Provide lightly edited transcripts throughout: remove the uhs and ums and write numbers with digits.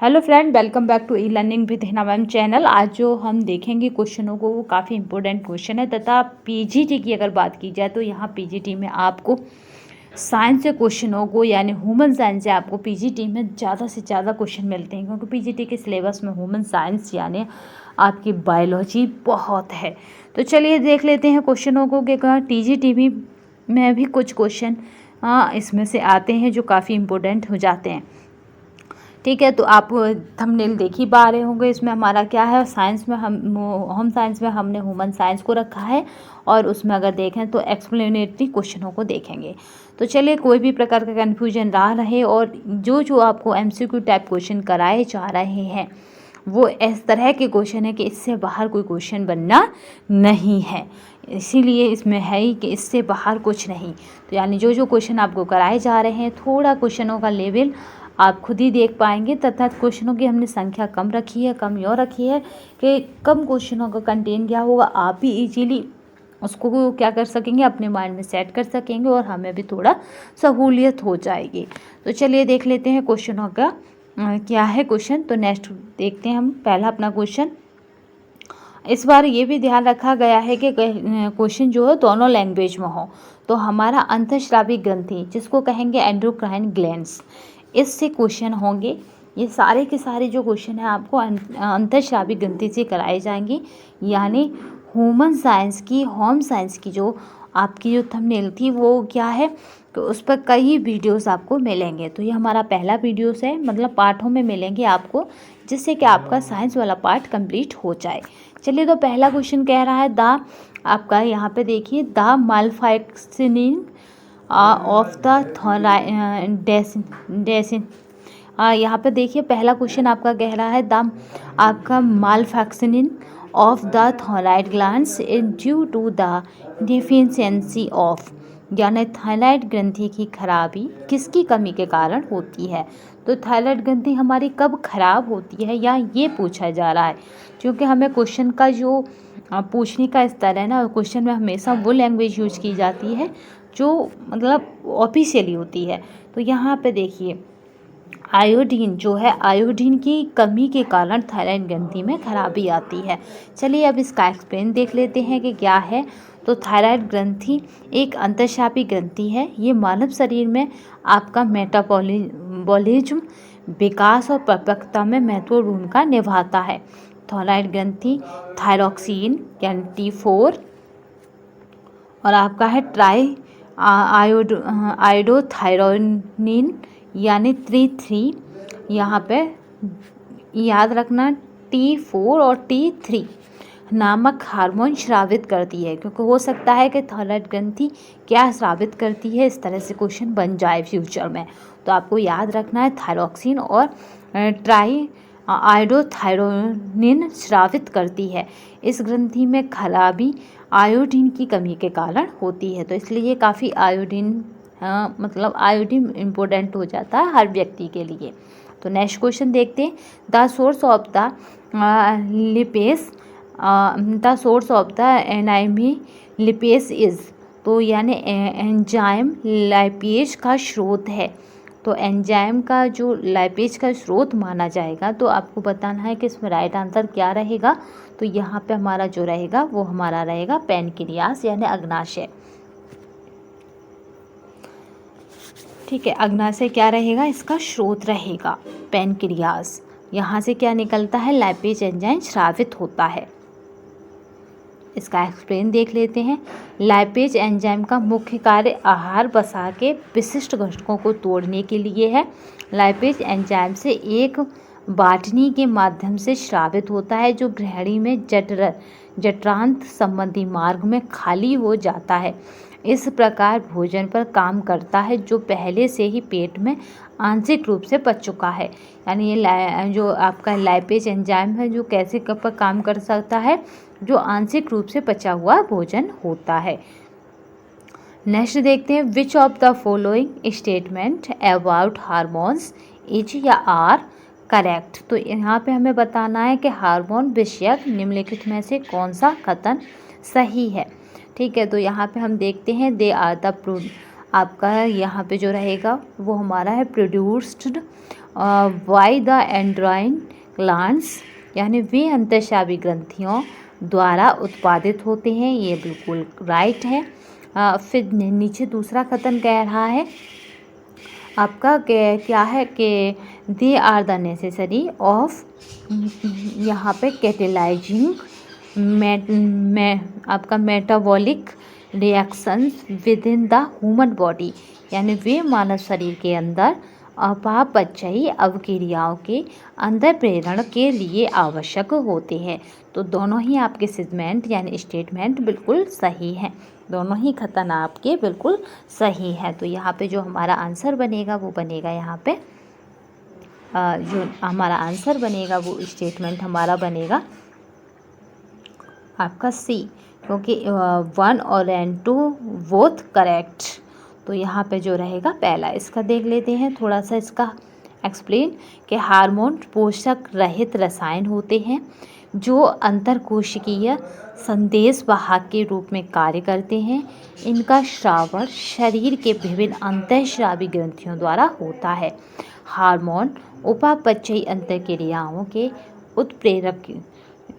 Hello friend, welcome back to e learning with Hina ma'am channel. आज जो हम देखेंगे क्वेश्चनों को वो काफ़ी इंपॉर्टेंट क्वेश्चन है तथा पीजीटी की अगर बात की जाए तो यहाँ पीजीटी में आपको साइंस के क्वेश्चनों को यानी ह्यूमन साइंस से आपको पीजीटी में ज़्यादा से ज़्यादा क्वेश्चन मिलते हैं, क्योंकि पीजीटी के सिलेबस में ह्यूमन साइंस यानी आपकी बायोलॉजी बहुत है। तो चलिए देख लेते हैं क्वेश्चनों को कि टीजीटी में भी कुछ क्वेश्चन इसमें से आते हैं जो काफ़ी इंपॉर्टेंट हो जाते हैं। ठीक है, तो आप थंबनेल देख ही पा रहे होंगे। इसमें हमारा क्या है, साइंस में होम साइंस में हमने ह्यूमन साइंस को रखा है और उसमें अगर देखें तो एक्सप्लेनेटरी क्वेश्चनों को देखेंगे। तो चलिए, कोई भी प्रकार का कन्फ्यूजन ना रहे और जो आपको एमसीक्यू टाइप क्वेश्चन कराए जा रहे हैं वो इस तरह के क्वेश्चन है कि इससे बाहर कोई क्वेश्चन बनना नहीं है। इसीलिए इसमें है ही कि इससे बाहर कुछ नहीं। तो यानी जो क्वेश्चन आपको कराए जा रहे हैं, थोड़ा क्वेश्चनों का लेवल आप खुद ही देख पाएंगे तथा क्वेश्चनों की हमने संख्या कम रखी है, कम यूँ रखी है कि कम क्वेश्चनों का कंटेंट क्या होगा, आप भी इजीली उसको क्या कर सकेंगे, अपने माइंड में सेट कर सकेंगे और हमें भी थोड़ा सहूलियत हो जाएगी। तो चलिए देख लेते हैं क्वेश्चनों का क्या है क्वेश्चन। तो नेक्स्ट देखते हैं हम पहला अपना क्वेश्चन। इस बार ये भी ध्यान रखा गया है कि क्वेश्चन जो है दोनों लैंग्वेज में हो। तो हमारा अंतःस्रावी ग्रंथि जिसको कहेंगे एंडोक्राइन ग्लैंड्स, इससे क्वेश्चन होंगे। ये सारे के सारे जो क्वेश्चन हैं आपको अंतःस्रावी ग्रंथि से कराए जाएंगे। यानी ह्यूमन साइंस की, होम साइंस की जो आपकी जो थंबनेल थी वो क्या है, तो उस पर कई वीडियोस आपको मिलेंगे। तो ये हमारा पहला वीडियोस है, मतलब पार्टों में मिलेंगे आपको, जिससे कि आपका साइंस वाला पार्ट कंप्लीट हो जाए। चलिए, तो पहला क्वेश्चन कह रहा है आपका यहाँ पे देखिए, द मालफंक्शनिंग ऑफ द डेसिन। यहाँ पे देखिए पहला क्वेश्चन आपका कह रहा है आपका malfunctioning of the thyroid glands due to the deficiency of, यानी थायराइड ग्रंथि की खराबी किसकी कमी के कारण होती है। तो थायराइड ग्रंथि हमारी कब खराब होती है या ये पूछा जा रहा है, क्योंकि हमें क्वेश्चन का जो पूछने का स्तर है ना, क्वेश्चन में हमेशा वो लैंग्वेज यूज की जाती है जो मतलब ऑफिशियली होती है। तो यहाँ पे देखिए आयोडीन जो है, आयोडीन की कमी के कारण थायराइड ग्रंथि में खराबी आती है। चलिए अब इसका एक्सप्लेन देख लेते हैं कि क्या है। तो थायराइड ग्रंथि एक अंतःस्रावी ग्रंथि है। ये मानव शरीर में आपका मेटाबॉलिज्म, विकास और परिपक्वता में महत्वपूर्ण भूमिका निभाता है। थायराइड ग्रंथि थायरॉक्सिन यानी T4 और आपका है ट्राई आयोडोथायरोनिन यानी T3, यहाँ पे याद रखना T4 और T3 नामक हार्मोन स्रावित करती है, क्योंकि हो सकता है कि थायराइड ग्रंथि क्या स्रावित करती है, इस तरह से क्वेश्चन बन जाए फ्यूचर में। तो आपको याद रखना है थायरॉक्सिन और ट्राई आयोडोथायरोनिन स्रावित करती है। इस ग्रंथि में खराबी आयोडीन की कमी के कारण होती है। तो इसलिए काफ़ी आयोडीन मतलब आयोडीन इम्पोर्टेंट हो जाता है हर व्यक्ति के लिए। तो नेक्स्ट क्वेश्चन देखते हैं, the source of the lipase, the source of the एनाइमी लिपेस इज, तो यानी एंजाइम लाइपेज का स्रोत है। तो एंजाइम का जो लाइपेज का स्रोत माना जाएगा, तो आपको बताना है कि इसमें राइट आंसर क्या रहेगा। तो यहाँ पे हमारा जो रहेगा वो हमारा रहेगा पैनक्रियास यानी अग्नाशय। ठीक है, अग्नाशय क्या रहेगा, इसका स्रोत रहेगा पैनक्रियास। यहाँ से क्या निकलता है, लाइपेज एंजाइम स्रावित होता है। इसका एक्सप्लेन देख लेते हैं। लाइपेज एंजाइम का मुख्य कार्य आहार वसा के विशिष्ट घटकों को तोड़ने के लिए है। लाइपेज एंजाइम से एक बाटनी के माध्यम से स्रावित होता है, जो ग्रहणी में जठरांत संबंधी मार्ग में खाली हो जाता है। इस प्रकार भोजन पर काम करता है जो पहले से ही पेट में आंशिक रूप से पच चुका है। यानी ये जो आपका लाइपेज एंजाइम है जो कैसे पर काम कर सकता है, जो आंशिक रूप से पचा हुआ भोजन होता है। नेक्स्ट देखते हैं, which of the following statement about hormones is या आर करेक्ट। तो यहाँ पे हमें बताना है कि हार्मोन विषयक निम्नलिखित में से कौन सा कथन सही है। ठीक है, तो यहाँ पे हम देखते हैं दे आर द आपका यहाँ पे जो रहेगा वो हमारा है प्रोड्यूस्ड वाई द एंड्रोइन ग्लैंड्स, यानी वे अंतःस्रावी ग्रंथियों द्वारा उत्पादित होते हैं। ये बिल्कुल राइट है। फिर नीचे दूसरा कथन कह रहा है आपका क्या है कि they are the necessary of, यहाँ पे कैटेलाइजिंग आपका metabolic reactions within the human body, यानी वे मानव शरीर के अंदर अपापचयी अवक्रियाओं के अंदर प्रेरण के लिए आवश्यक होते हैं। तो दोनों ही आपके सेगमेंट यानी स्टेटमेंट बिल्कुल सही हैं, दोनों ही कथन आपके बिल्कुल सही है। तो यहाँ पे जो हमारा आंसर बनेगा वो बनेगा यहाँ पे जो हमारा आंसर बनेगा वो स्टेटमेंट हमारा बनेगा आपका सी, क्योंकि 1 और 2 बोथ करेक्ट। तो यहाँ पे जो रहेगा पहला, इसका देख लेते हैं थोड़ा सा इसका एक्सप्लेन कि हार्मोन पोषक रहित रसायन होते हैं जो अंतरकोशिकीय संदेश वाहक के रूप में कार्य करते हैं। इनका श्रावण शरीर के विभिन्न अंतःस्रावी ग्रंथियों द्वारा होता है। हार्मोन उपापचयी अंतःक्रियाओं के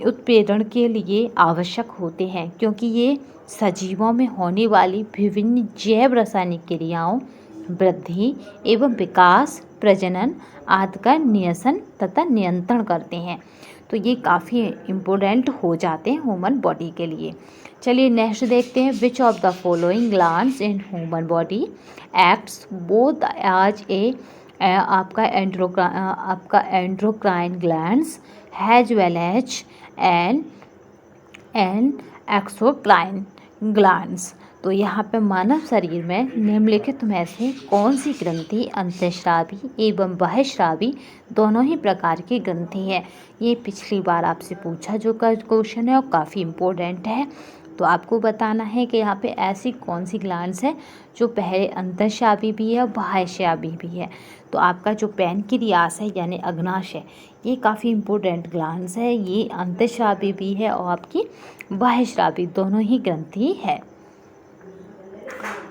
उत्प्रेरण के लिए आवश्यक होते हैं, क्योंकि ये सजीवों में होने वाली विभिन्न जैव रासायनिक क्रियाओं, वृद्धि एवं विकास, प्रजनन आदि का नियंत्रण तथा नियंत्रण करते हैं। तो ये काफ़ी इम्पोर्टेंट हो जाते हैं ह्यूमन बॉडी के लिए। चलिए नेक्स्ट देखते हैं, which of the following glands in human body acts both as a आपका endocrine glands as well as and exocrine glands. तो यहाँ पे मानव शरीर में निम्नलिखित में से कौन सी ग्रंथि अंतःस्रावी एवं बाह्यस्रावी दोनों ही प्रकार की ग्रंथि है। ये पिछली बार आपसे पूछा जो क्वेश्चन है और काफ़ी इम्पोर्टेंट है। तो आपको बताना है कि यहाँ पे ऐसी कौन सी ग्लैंड्स है जो पहले अंतःस्रावी भी है और बाह्यस्रावी भी है। तो आपका जो पैनक्रियास है यानी अग्नाशय, ये काफ़ी इम्पोर्टेंट ग्लैंड्स है। ये अंतःस्रावी भी है और आपकी बाह्यस्रावी दोनों ही ग्रंथि है।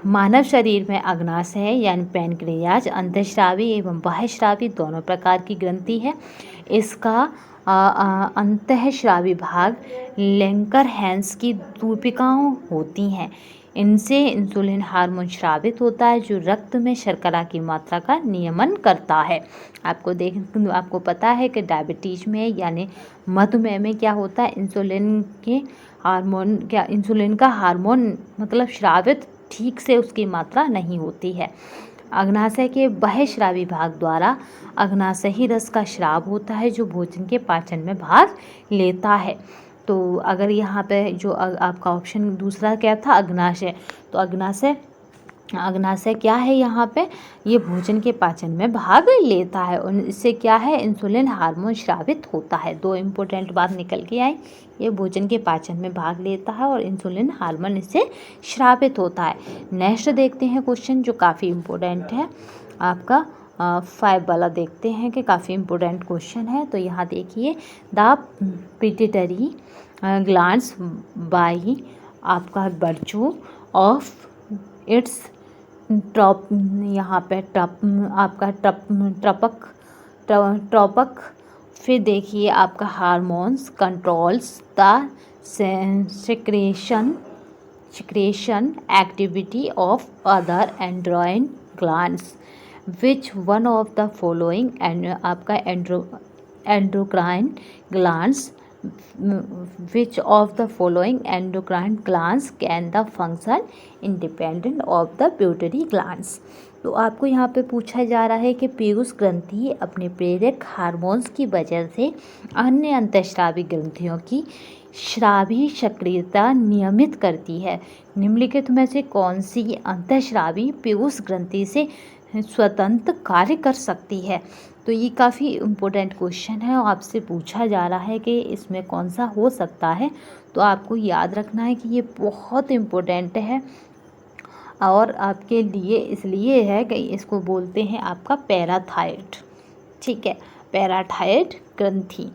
मानव शरीर में अग्नाशय यानी पैनक्रियाज अंतःस्रावी एवं बाह्यस्रावी दोनों प्रकार की ग्रंथि है। इसका अंतःस्रावी भाग लैंगरहैंस की दूपिकाओं होती हैं। इनसे इंसुलिन हार्मोन स्रावित होता है जो रक्त में शर्करा की मात्रा का नियमन करता है। आपको पता है कि डायबिटीज में यानी मधुमेह में क्या होता है, इंसुलिन का हार्मोन मतलब स्रावित ठीक से उसकी मात्रा नहीं होती है। अग्नाशय के बाह्यस्रावी भाग द्वारा अग्नाशयी रस का स्राव होता है जो भोजन के पाचन में भाग लेता है। तो अगर यहाँ पे जो आपका ऑप्शन दूसरा क्या था अग्नाशय, तो अग्नाशय क्या है यहाँ पे, ये भोजन के पाचन में भाग लेता है और इससे क्या है इंसुलिन हार्मोन स्रावित होता है। दो इम्पोर्टेंट बात निकल के आई, ये भोजन के पाचन में भाग लेता है और इंसुलिन हार्मोन इससे स्रावित होता है। नेक्स्ट देखते हैं क्वेश्चन जो काफ़ी इम्पोर्टेंट है आपका 5 वाला देखते हैं कि काफ़ी इम्पोर्टेंट क्वेश्चन है। तो यहाँ देखिए, द पिट्यूटरी ग्लैंड्स बाई आपका वर्चू ऑफ इट्स यहाँ पे ट्रॉपक फिर देखिए आपका hormones controls the secretion activity of other endocrine glands. Which one of the following आपका endocrine glands which of the following endocrine glands can the function independent of the pituitary glands? तो आपको यहाँ पे पूछा जा रहा है कि पीयूष ग्रंथि अपने प्रेरक हार्मोन्स की वजह से अन्य अंतःस्रावी ग्रंथियों की स्रावी सक्रियता नियमित करती है। निम्नलिखित में से कौन सी अंतःस्रावी पीयूष ग्रंथि से स्वतंत्र कार्य कर सकती है? तो ये काफ़ी इम्पोर्टेंट क्वेश्चन है और आपसे पूछा जा रहा है कि इसमें कौन सा हो सकता है। तो आपको याद रखना है कि ये बहुत इम्पोर्टेंट है और आपके लिए इसलिए है कि इसको बोलते हैं आपका पैराथायरॉइड। ठीक है, पैराथायरॉइड ग्रंथि।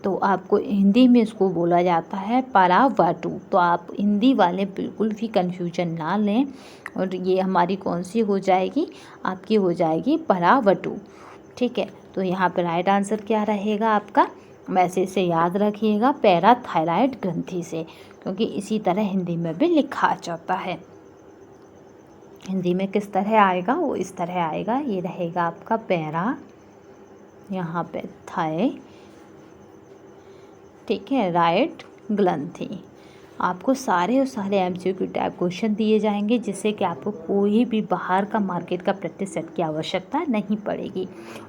तो आपको हिंदी में इसको बोला जाता है परावटु। तो आप हिंदी वाले बिल्कुल भी कन्फ्यूजन ना लें और ये हमारी कौन सी हो जाएगी, आपकी हो जाएगी परावटु। ठीक है, तो यहाँ पे राइट आंसर क्या रहेगा आपका, वैसे इसे याद रखिएगा पैराथायराइड ग्रंथि से, क्योंकि इसी तरह हिंदी में भी लिखा जाता है। हिंदी में किस तरह आएगा, वो इस तरह आएगा, ये रहेगा आपका पैरा, यहाँ पे थाई, ठीक है, राइट ग्रंथि। आपको सारे और सारे MCQ टाइप क्वेश्चन दिए जाएंगे, जिससे कि आपको कोई भी बाहर का मार्केट का प्रैक्टिस सेट की आवश्यकता नहीं पड़ेगी।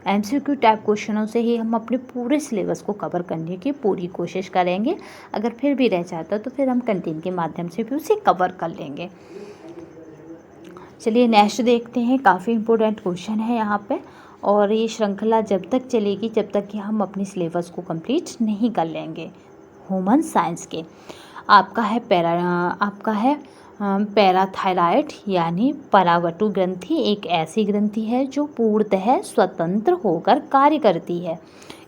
MCQ टाइप क्वेश्चनों से ही हम अपने पूरे सिलेबस को कवर करने की पूरी कोशिश करेंगे। अगर फिर भी रह जाता तो फिर हम कंटेंट के माध्यम से भी उसे कवर कर लेंगे। चलिए नेक्स्ट देखते हैं। काफ़ी इंपॉर्टेंट क्वेश्चन है यहाँ पे, और ये श्रृंखला जब तक चलेगी जब तक कि हम अपनी सिलेबस को कंप्लीट नहीं कर लेंगे। ह्यूमन साइंस के आपका है पैराथायराइड यानी परावटु ग्रंथि एक ऐसी ग्रंथि है जो पूर्णतः स्वतंत्र होकर कार्य करती है।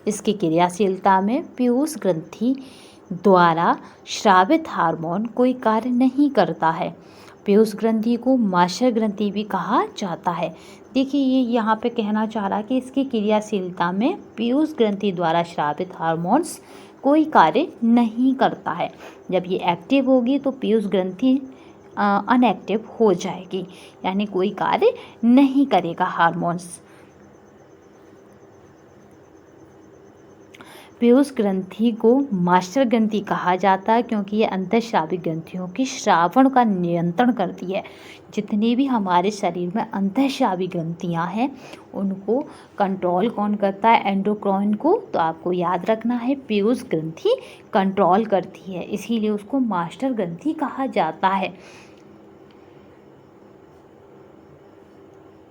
इसकी क्रियाशीलता में पीयूष ग्रंथि द्वारा स्रावित हार्मोन कोई कार्य नहीं करता है। पीयूष ग्रंथि को मास्टर ग्रंथि भी कहा जाता है। देखिए ये यहाँ पे कहना चाह रहा है कि इसकी क्रियाशीलता में पीयूष ग्रंथि द्वारा स्रावित हार्मोन्स कोई कार्य नहीं करता है। जब ये एक्टिव होगी तो पीयूष ग्रंथि अनएक्टिव हो जाएगी, यानी कोई कार्य नहीं करेगा हार्मोन्स। पीयूष ग्रंथि को मास्टर ग्रंथि कहा जाता है क्योंकि ये अंतःस्रावी ग्रंथियों की श्रावण का नियंत्रण करती है। जितनी भी हमारे शरीर में अंतःस्रावी ग्रंथियां हैं उनको कंट्रोल कौन करता है, एंडोक्राइन को, तो आपको याद रखना है पीयूष ग्रंथि कंट्रोल करती है, इसीलिए उसको मास्टर ग्रंथि कहा जाता है।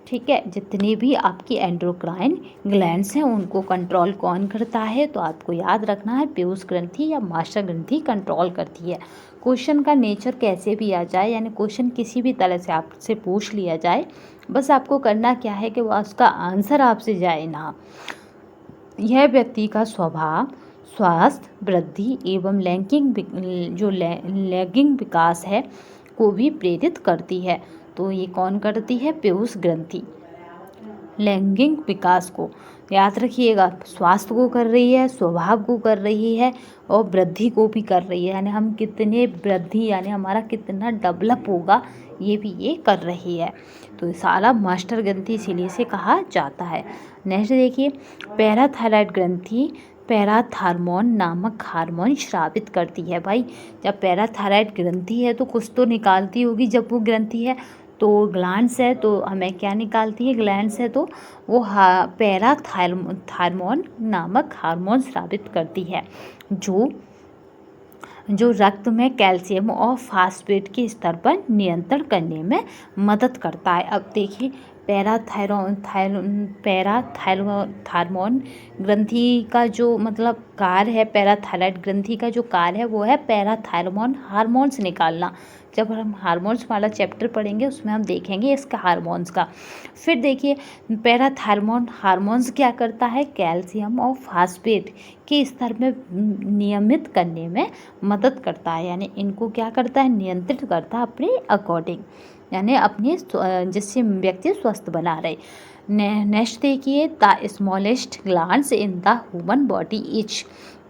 ठीक है, जितनी भी आपकी एंडोक्राइन ग्लैंड्स हैं उनको कंट्रोल कौन करता है, तो आपको याद रखना है पीयूष ग्रंथि या मास्टर ग्रंथि कंट्रोल करती है। क्वेश्चन का नेचर कैसे भी आ जाए, यानी क्वेश्चन किसी भी तरह से आपसे पूछ लिया जाए, बस आपको करना क्या है कि वो उसका आंसर आपसे जाए ना। यह व्यक्ति का स्वभाव, स्वास्थ्य, वृद्धि एवं लैंगिक विकास है को भी प्रेरित करती है। तो ये कौन करती है, पीयूष ग्रंथि। लैंगिक विकास को याद रखिएगा, स्वास्थ्य को कर रही है, स्वभाव को कर रही है और वृद्धि को भी कर रही है, यानी हम कितने वृद्धि यानी हमारा कितना डेवलप होगा ये भी ये कर रही है। तो सारा मास्टर ग्रंथि इसीलिए से कहा जाता है। नेक्स्ट देखिए, पैराथायराइड ग्रंथि पैराथार्मोन नामक हार्मोन स्रावित करती है। भाई जब पैराथायराइड ग्रंथि है तो कुछ तो निकालती होगी, जब वो ग्रंथि है तो ग्लैंड्स है तो हमें क्या निकालती है, ग्लैंड्स है तो वो पैराथार्मोन नामक हार्मोन स्रावित करती है जो रक्त में कैल्शियम और फास्फेट के स्तर पर नियंत्रण करने में मदद करता है। अब देखिए पैराथार्मोन ग्रंथि का जो मतलब कार्य है, पैराथायराइड ग्रंथि का जो कार्य है वो है पैराथार्मोन हार्मोन्स निकालना। जब हम हार्मोन्स वाला चैप्टर पढ़ेंगे उसमें हम देखेंगे इसका हार्मोन्स का। फिर देखिए पैराथार्मोन हार्मोन्स क्या करता है, कैल्शियम और फास्फेट के स्तर में नियमित करने में मदद करता है, यानी इनको क्या करता है, नियंत्रित करता है अपने अकॉर्डिंग, यानी अपने जिससे व्यक्ति स्वस्थ बना रहे। नेक्स्ट देखिए, the smallest glands in the human body is,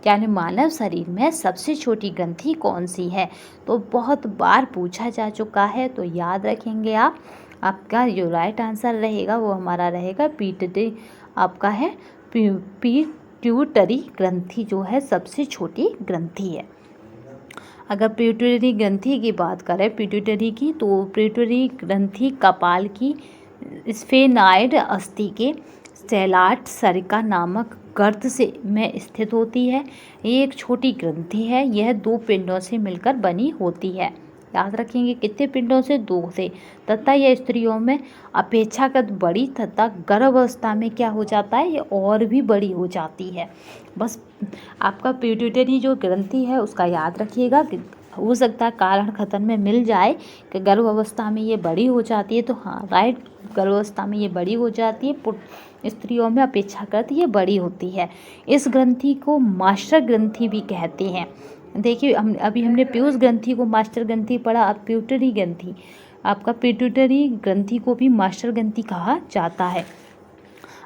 यानी मानव शरीर में सबसे छोटी ग्रंथि कौन सी है। तो बहुत बार पूछा जा चुका है, तो याद रखेंगे आप। आपका जो राइट आंसर रहेगा वो हमारा रहेगा पिट्यूटरी, आपका है पिट्यूटरी ग्रंथि जो है सबसे छोटी ग्रंथि है। अगर पिट्यूटरी ग्रंथि की बात करें पिट्यूटरी की, तो पिट्यूटरी ग्रंथि कपाल की स्फेनॉइड अस्थि के सेलाट सरिका नामक गर्त से में स्थित होती है। ये एक छोटी ग्रंथि है, यह 2 पिंडों से मिलकर बनी होती है। याद रखेंगे कितने पिंडों से, 2 से, तथा यह स्त्रियों में अपेक्षाकृत बड़ी तथा गर्भावस्था में क्या हो जाता है, ये और भी बड़ी हो जाती है। बस आपका पिट्यूटरी जो ग्रंथि है उसका याद रखिएगा कि हो सकता है कारण खतन में मिल जाए कि गर्भावस्था में ये बड़ी हो जाती है, तो हाँ राइट, गर्भावस्था में ये बड़ी हो जाती है, स्त्रियों में अपेक्षाकृत ये बड़ी होती है। इस ग्रंथि को मास्टर ग्रंथि भी कहते हैं। देखिए अभी हमने पीयूष ग्रंथि को मास्टर ग्रंथि पढ़ा, अब पिट्यूटरी ग्रंथि, आपका पिट्यूटरी ग्रंथि को भी मास्टर ग्रंथि कहा जाता है।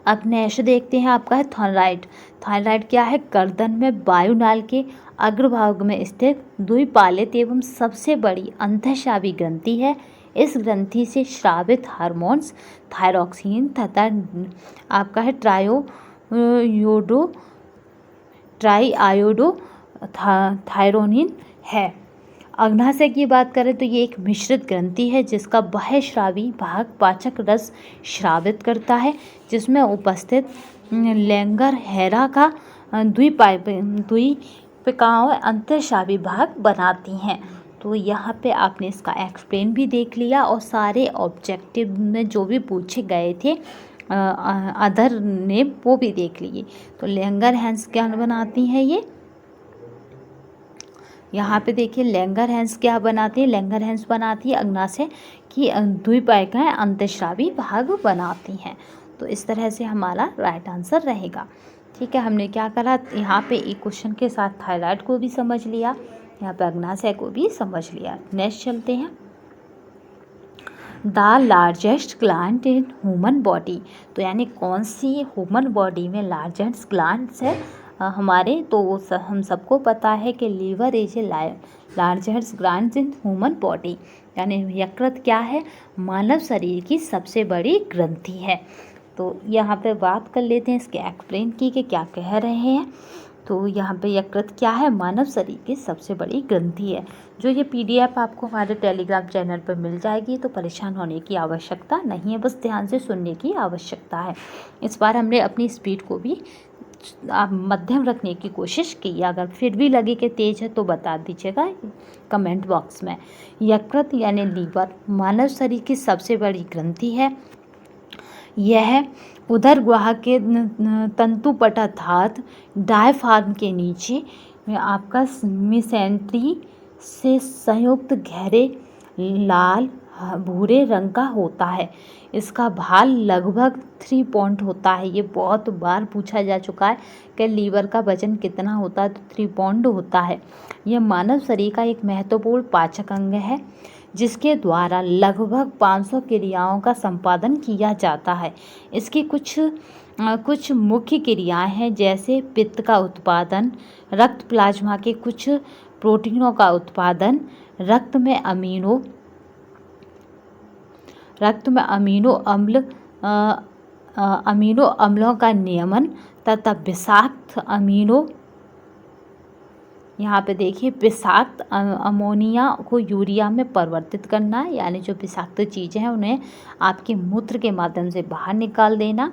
अब नेक्स्ट देखते हैं आपका है थायराइड। थायराइड क्या है? गर्दन में वायुनाल के अग्रभाग में स्थित द्विपालित एवं सबसे बड़ी अंतःस्रावी ग्रंथि है। इस ग्रंथि से स्रावित हार्मोन्स थायरॉक्सिन तथा आपका है ट्राईआयोडो थायरोनिन है। अग्नाशय की बात करें तो ये एक मिश्रित ग्रंथि है जिसका बाह्यस्रावी भाग पाचक रस स्रावित करता है, जिसमें उपस्थित लैंगरहैरा का द्वीपिकाओं अंतःस्रावी भाग बनाती हैं। तो यहाँ पे आपने इसका एक्सप्लेन भी देख लिया और सारे ऑब्जेक्टिव में जो भी पूछे गए थे अदर ने वो भी देख लिए। तो लैंगरहैंस क्या बनाती हैं ये? यहाँ पे देखिए लैंगरहैंस क्या बनाती है? लैंगरहैंस बनाती है अग्नाशय की द्विपायिकाएं अंतःस्रावी भाग बनाती हैं। तो इस तरह से हमारा राइट आंसर रहेगा। ठीक है, हमने क्या करा यहाँ पे एक क्वेश्चन के साथ थायराइड को भी समझ लिया, यहाँ पे अग्नाशय को भी समझ लिया। नेक्स्ट चलते हैं। The largest gland in human body, तो यानी कौन सी ह्यूमन बॉडी में लार्जेस्ट ग्लैंड्स है हमारे? तो हम सबको पता है कि liver is a largest gland in human body, यानी यकृत क्या है? मानव शरीर की सबसे बड़ी ग्रंथि है। तो यहाँ पे बात कर लेते हैं इसके एक्सप्लेन की कि क्या कह रहे हैं। तो यहाँ पे यकृत क्या है? मानव शरीर की सबसे बड़ी ग्रंथि है। जो ये PDF आपको हमारे टेलीग्राम चैनल पर मिल जाएगी, तो परेशान होने की आवश्यकता नहीं है, बस ध्यान से सुनने की आवश्यकता है। इस बार हमने अपनी स्पीड को भी मध्यम रखने की कोशिश की। अगर फिर भी लगे कि तेज़ है तो बता दीजिएगा कमेंट बॉक्स में। यकृत यानी लीवर मानव शरीर की सबसे बड़ी ग्रंथि है। यह उदर गुहा के तंतुपटाधात डायफ्राम के नीचे आपका मिसेंट्री से संयुक्त गहरे लाल भूरे रंग का होता है। इसका भार लगभग 3 पाउंड होता है। ये बहुत बार पूछा जा चुका है कि लीवर का वजन कितना होता है, तो 3 पाउंड होता है। यह मानव शरीर का एक महत्वपूर्ण पाचक अंग है जिसके द्वारा लगभग 500 क्रियाओं का संपादन किया जाता है। इसकी कुछ मुख्य क्रियाएं हैं, जैसे पित्त का उत्पादन, रक्त प्लाज्मा के कुछ प्रोटीनों का उत्पादन, रक्त में अमीनो अम्लों का नियमन तथा विषाक्त अमोनिया को यूरिया में परिवर्तित करना, यानी जो विषाक्त चीज़ें हैं उन्हें आपके मूत्र के माध्यम से बाहर निकाल देना,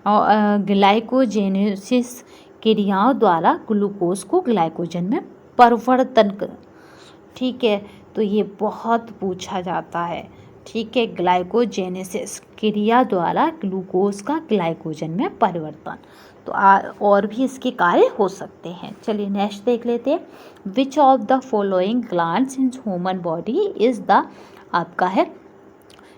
और ग्लाइकोजेनेसिस क्रियाओं द्वारा ग्लूकोज को ग्लाइकोजन में परिवर्तन कर। ठीक है, तो ये बहुत पूछा जाता है। ठीक है, ग्लाइकोजेनेसिस क्रिया द्वारा ग्लूकोज का ग्लाइकोजन में परिवर्तन। तो और भी इसके कार्य हो सकते हैं। चलिए नेक्स्ट देख लेते हैं। Which of the following glands in human body is the आपका है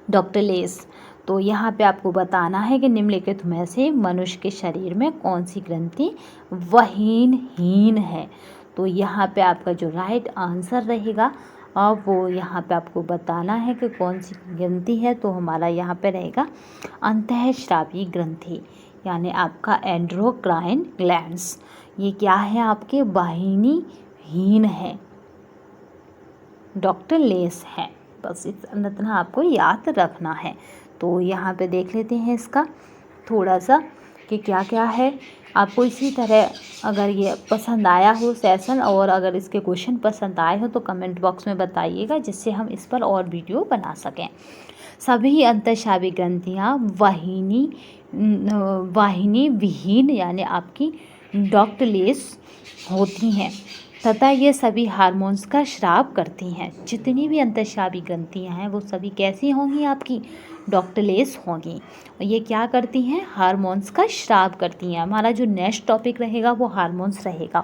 डॉक्टलेस। तो यहाँ पे आपको बताना है कि निम्नलिखित में से मनुष्य के शरीर में कौन सी ग्रंथि वहीनहीन है। तो यहाँ पे आपका जो राइट आंसर रहेगा और वो यहाँ पे आपको बताना है कि कौन सी ग्रंथि है। तो हमारा यहाँ पे रहेगा अंतःस्रावी ग्रंथि, यानी आपका एंडोक्राइन ग्लैंड्स। ये क्या है? आपके वाहिनीहीन है, डॉक्टरलेस है। बस इतना आपको याद रखना है। तो यहाँ पे देख लेते हैं इसका थोड़ा सा कि क्या क्या है। आपको इसी तरह अगर ये पसंद आया हो सेशन, और अगर इसके क्वेश्चन पसंद आए हो तो कमेंट बॉक्स में बताइएगा, जिससे हम इस पर और वीडियो बना सकें। सभी अंतःस्रावी ग्रंथियाँ वाहिनी विहीन यानी आपकी डॉक्टलेस होती हैं तथा ये सभी हार्मोन्स का स्राव करती हैं। जितनी भी अंतःस्रावी ग्रंथियाँ हैं वो सभी कैसी होंगी? आपकी डॉक्टलेस होंगी। और ये क्या करती हैं? हार्मोन्स का स्राव करती हैं। हमारा जो नेक्स्ट टॉपिक रहेगा वो हार्मोन्स रहेगा।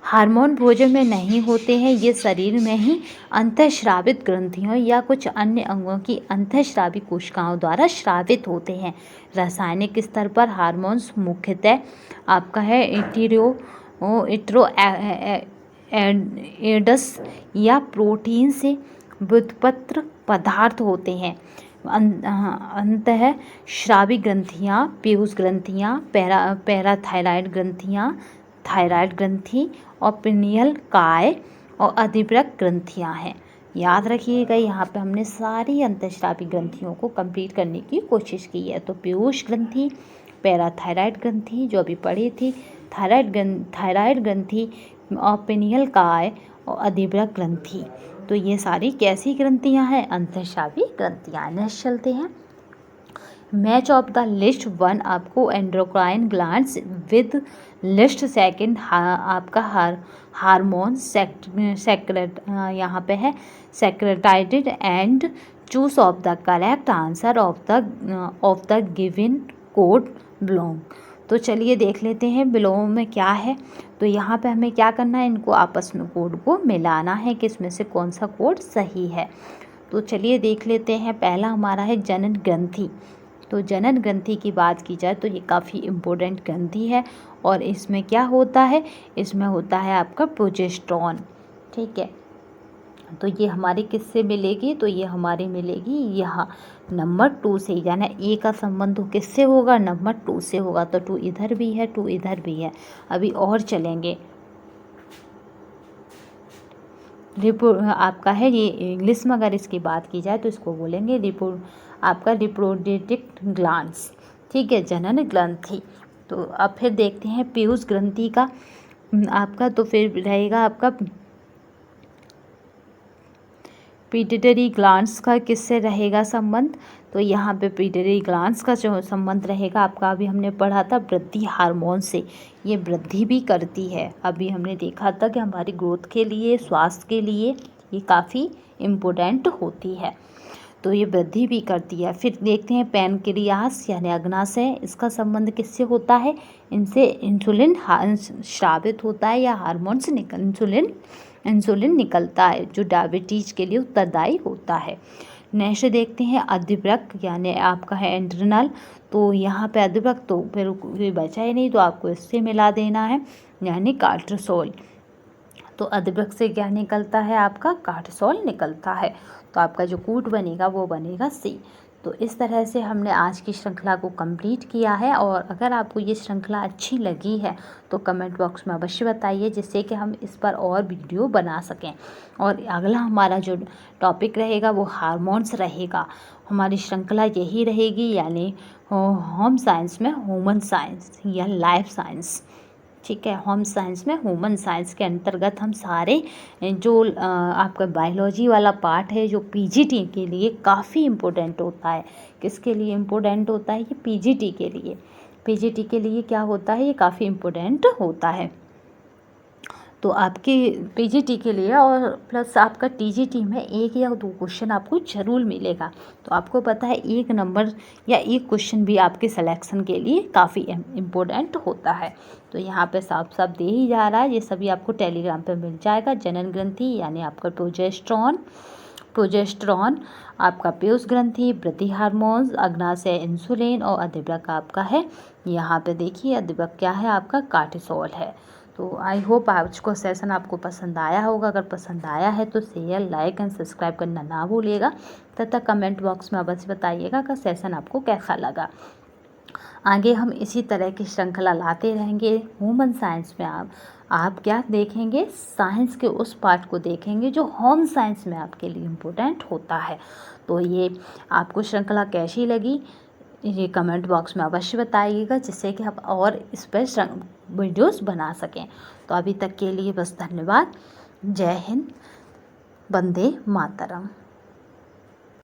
हार्मोन भोजन में नहीं होते हैं, ये शरीर में ही अंतःस्रावित ग्रंथियों या कुछ अन्य अंगों की अंतःस्रावी कोशिकाओं द्वारा स्रावित होते हैं। रासायनिक स्तर पर हार्मोन्स मुख्यतः आपका है एड्स या प्रोटीन से व्युत्पन्न पदार्थ होते हैं। अंतः श्रावी ग्रंथियाँ, पीयूष ग्रंथियाँ, पैराथायराइड ग्रंथियाँ, थायराइड ग्रंथि और पिनियल काय और अधिवृक्क ग्रंथियाँ हैं। याद रखिएगा, यहाँ पे हमने सारी अंतःस्रावी ग्रंथियों को कंप्लीट करने की कोशिश की है। तो पीयूष ग्रंथि, पैराथायराइड ग्रंथि जो अभी पढ़ी थी, थायराइड ग्रंथि और पिनियल काय और अधिवृक्क ग्रंथि। तो ये सारी कैसी ग्रंथियाँ हैं? अंतःस्रावी ग्रंथियाँ। नेक्स्ट चलते हैं। मैच ऑफ द लिस्ट 1 आपको एंडोक्राइन ग्लैंड्स विद लिस्ट 2 आपका हार्मोन यहाँ पे है secreted and choose of the correct answer of the given code belong. तो चलिए देख लेते हैं बिलोंग में क्या है। तो यहाँ पे हमें क्या करना है, इनको आपस में कोड को मिलाना है कि इसमें से कौन सा कोड सही है। तो चलिए देख लेते हैं। पहला हमारा है जनन ग्रंथि। तो जनन ग्रंथि की बात की जाए तो ये काफ़ी इम्पोर्टेंट ग्रंथि है और इसमें क्या होता है, इसमें होता है आपका प्रोजेस्टेरॉन। ठीक है, तो ये हमारी किससे मिलेगी? तो ये हमारी मिलेगी यहाँ नंबर 2 से, यानी ए का संबंध किससे होगा? नंबर 2 से होगा। तो 2 इधर भी है, 2 इधर भी है। अभी और चलेंगे। आपका है ये इंग्लिश में अगर इसकी बात की जाए तो इसको बोलेंगे आपका रिप्रोडक्टिव ग्लैंड्स। ठीक है, जनन ग्रंथि। तो अब फिर देखते हैं पीयूष ग्रंथि का आपका, तो फिर रहेगा आपका पिट्यूटरी ग्लैंड्स का किससे रहेगा संबंध? तो यहाँ पे पिट्यूटरी ग्लैंड्स का जो संबंध रहेगा आपका, अभी हमने पढ़ा था वृद्धि हार्मोन से। ये वृद्धि भी करती है। अभी हमने देखा था कि हमारी ग्रोथ के लिए, स्वास्थ्य के लिए ये काफ़ी इम्पोर्टेंट होती है। तो ये वृद्धि भी करती है। फिर देखते हैं पैनक्रियास यानी अग्नाशय, इसका संबंध किससे होता है? इनसे इंसुलिन स्रावित होता है या हार्मोन से इंसुलिन निकलता है जो डायबिटीज़ के लिए उत्तरदायी होता है। नेक्स्ट देखते हैं अधिवृक्क यानी आपका है एड्रिनल। तो यहाँ पे अधिवृक्क तो फिर बचा ही नहीं, तो आपको इससे मिला देना है यानी कार्टिसोल। तो अधिवृक्क से क्या निकलता है? आपका कार्टिसोल निकलता है। तो आपका जो कोड बनेगा वो बनेगा सी। तो इस तरह से हमने आज की श्रृंखला को कंप्लीट किया है। और अगर आपको ये श्रृंखला अच्छी लगी है तो कमेंट बॉक्स में अवश्य बताइए, जिससे कि हम इस पर और वीडियो बना सकें। और अगला हमारा जो टॉपिक रहेगा वो हार्मोन्स रहेगा। हमारी श्रृंखला यही रहेगी, यानी होम साइंस में ह्यूमन साइंस या लाइफ साइंस। ठीक है, होम साइंस में ह्यूमन साइंस के अंतर्गत हम सारे जो आपका बायोलॉजी वाला पार्ट है जो पीजीटी के लिए काफ़ी इम्पोर्टेंट होता है। किसके लिए इम्पोर्टेंट होता है? ये पीजीटी के लिए। पीजीटी के लिए क्या होता है? ये काफ़ी इम्पोर्टेंट होता है। तो आपके पीजीटी के लिए और प्लस आपका टीजीटी में 1 या 2 क्वेश्चन आपको ज़रूर मिलेगा। तो आपको पता है 1 नंबर या 1 क्वेश्चन भी आपके सिलेक्शन के लिए काफ़ी इम्पोर्टेंट होता है। तो यहाँ पे साफ साफ दे ही जा रहा है। ये सभी आपको टेलीग्राम पे मिल जाएगा। जनन ग्रंथि यानी आपका प्रोजेस्टेरॉन, आपका पीयूष ग्रंथि, वृद्धि हार्मोन्स, अग्नाशय इंसुलिन और अधिवृक्क आपका है, यहाँ पे देखिए अधिवृक्क क्या है? आपका कार्टिसोल है। तो आई होप आज को सेशन आपको पसंद आया होगा। अगर पसंद आया है तो शेयर, लाइक एंड सब्सक्राइब करना ना भूलिएगा तथा कमेंट बॉक्स में अवश्य बताइएगा कि सेशन आपको कैसा लगा। आगे हम इसी तरह की श्रृंखला लाते रहेंगे। ह्यूमन साइंस में आप क्या देखेंगे? साइंस के उस पार्ट को देखेंगे जो होम साइंस में आपके लिए इम्पोर्टेंट होता है। तो ये आपको श्रृंखला कैसी लगी ये कमेंट बॉक्स में अवश्य बताइएगा, जिससे कि आप और इस पर वीडियोस बना सकें। तो अभी तक के लिए बस धन्यवाद। जय हिंद, वंदे मातरम।